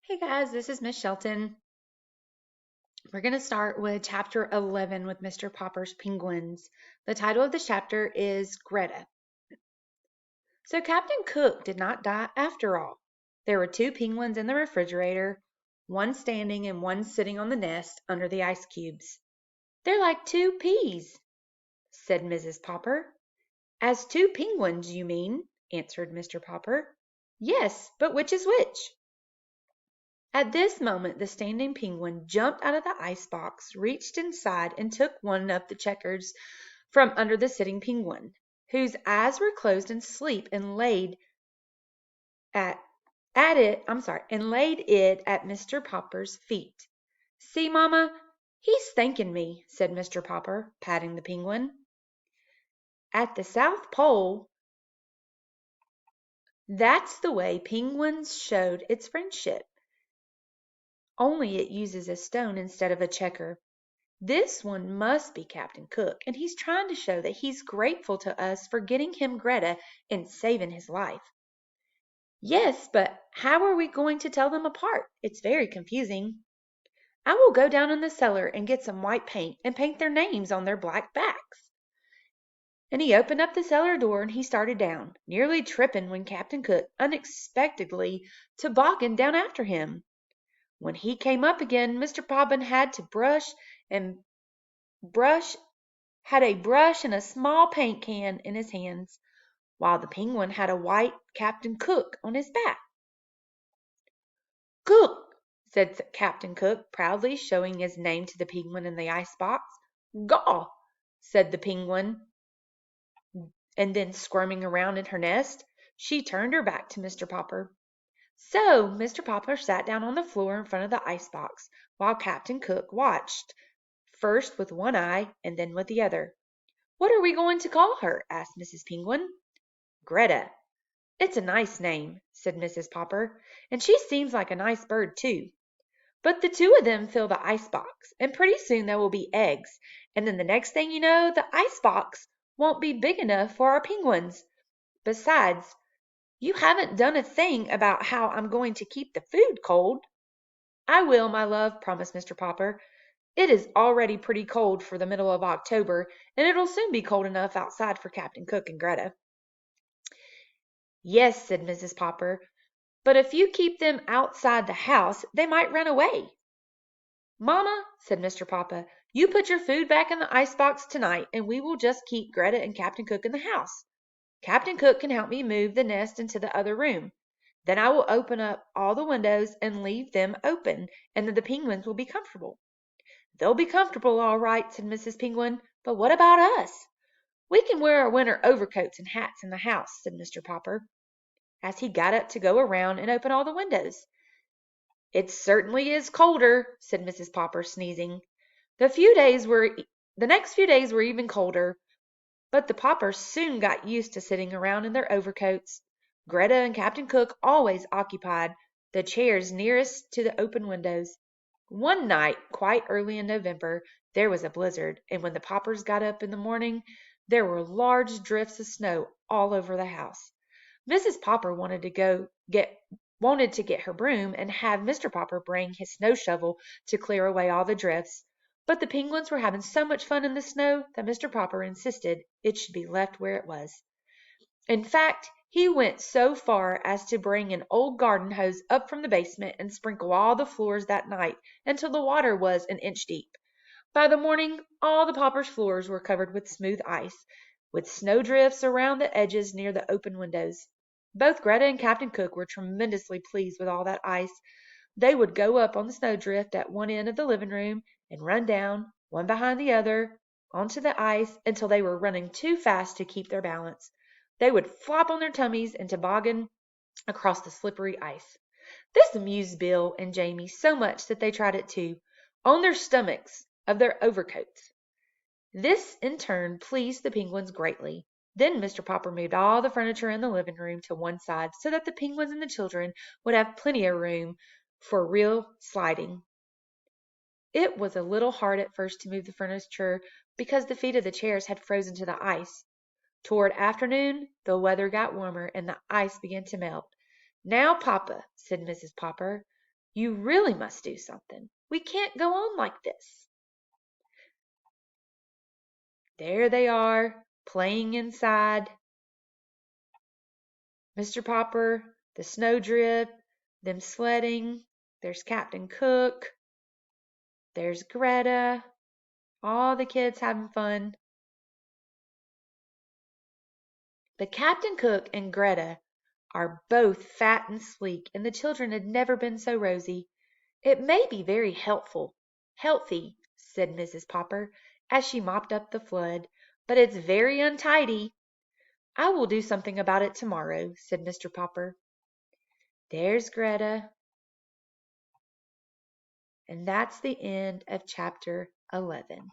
Hey guys, this is Miss Shelton. We're going to start with chapter 11 with Mr. Popper's Penguins. The title of the chapter is Greta. So Captain Cook did not die after all. There were two penguins in the refrigerator, one standing and one sitting on the nest under the ice cubes. They're like two peas, said Mrs. Popper. As two penguins, you mean, answered Mr. Popper. Yes, but which is which? At this moment the standing penguin jumped out of the ice box, reached inside, and took one of the checkers from under the sitting penguin, whose eyes were closed in sleep, and laid at it at Mr. Popper's feet. See, Mamma, he's thanking me, said Mr. Popper, patting the penguin. At the South Pole, that's the way penguins showed its friendship. Only it uses a stone instead of a checker. This one must be Captain Cook, and he's trying to show that he's grateful to us for getting him Greta and saving his life. Yes, but how are we going to tell them apart? It's very confusing. I will go down in the cellar and get some white paint and paint their names on their black backs. And he opened up the cellar door and he started down, nearly tripping when Captain Cook unexpectedly tobogganed down after him. When he came up again, Mr. Bobbin had a brush and a small paint can in his hands, while the penguin had a white Captain Cook on his back. Cook, said Captain Cook, proudly showing his name to the penguin in the ice box. Gaw, said the penguin, and then squirming around in her nest, she turned her back to Mr. Popper. So Mr. Popper sat down on the floor in front of the ice box, while Captain Cook watched, first with one eye and then with the other. What are we going to call her? Asked Mrs. Penguin. Greta. It's a nice name, said Mrs. Popper, and she seems like a nice bird, too. But the two of them fill the ice box, and pretty soon there will be eggs, and then the next thing you know, the ice box won't be big enough for our penguins. Besides, you haven't done a thing about how I'm going to keep the food cold. I will, my love, promised Mr. Popper. It is already pretty cold for the middle of October, and it'll soon be cold enough outside for Captain Cook and Greta. Yes, said Mrs. Popper, but if you keep them outside the house, they might run away. Mamma, said Mr. Popper, you put your food back in the ice box tonight, and we will just keep Greta and Captain Cook in the house. Captain Cook can help me move the nest into the other room. Then I will open up all the windows and leave them open, and then the penguins will be comfortable. They'll be comfortable, all right, said Mrs. Penguin, but what about us? We can wear our winter overcoats and hats in the house, said Mr. Popper, as he got up to go around and open all the windows. It certainly is colder, said Mrs. Popper, sneezing. The next few days were even colder, but the Poppers soon got used to sitting around in their overcoats. Greta and Captain Cook always occupied the chairs nearest to the open windows. One night, quite early in November, there was a blizzard, and when the Poppers got up in the morning, there were large drifts of snow all over the house. Mrs. Popper wanted to get her broom and have Mr. Popper bring his snow shovel to clear away all the drifts, but the penguins were having so much fun in the snow that Mr. Popper insisted it should be left where it was. In fact, he went so far as to bring an old garden hose up from the basement and sprinkle all the floors that night until the water was an inch deep. By the morning, all the Poppers' floors were covered with smooth ice, with snowdrifts around the edges near the open windows. Both Greta and Captain Cook were tremendously pleased with all that ice. They would go up on the snowdrift at one end of the living room and run down, one behind the other, onto the ice until they were running too fast to keep their balance. They would flop on their tummies and toboggan across the slippery ice. This amused Bill and Jamie so much that they tried it too, on their stomachs of their overcoats. This, in turn, pleased the penguins greatly. Then Mr. Popper moved all the furniture in the living room to one side so that the penguins and the children would have plenty of room for real sliding. It was a little hard at first to move the furniture because the feet of the chairs had frozen to the ice. Toward afternoon, the weather got warmer and the ice began to melt. Now, Papa, said Mrs. Popper, You really must do something. We can't go on like this." There they are, playing inside. Mr. Popper, the snowdrift, them sledding. There's Captain Cook. There's Greta. All the kids having fun. But Captain Cook and Greta are both fat and sleek, and the children had never been so rosy. "It may be very healthy," said Mrs. Popper, as she mopped up the flood, "but it's very untidy." "I will do something about it tomorrow," said Mr. Popper. There's Greta. And that's the end of chapter 11.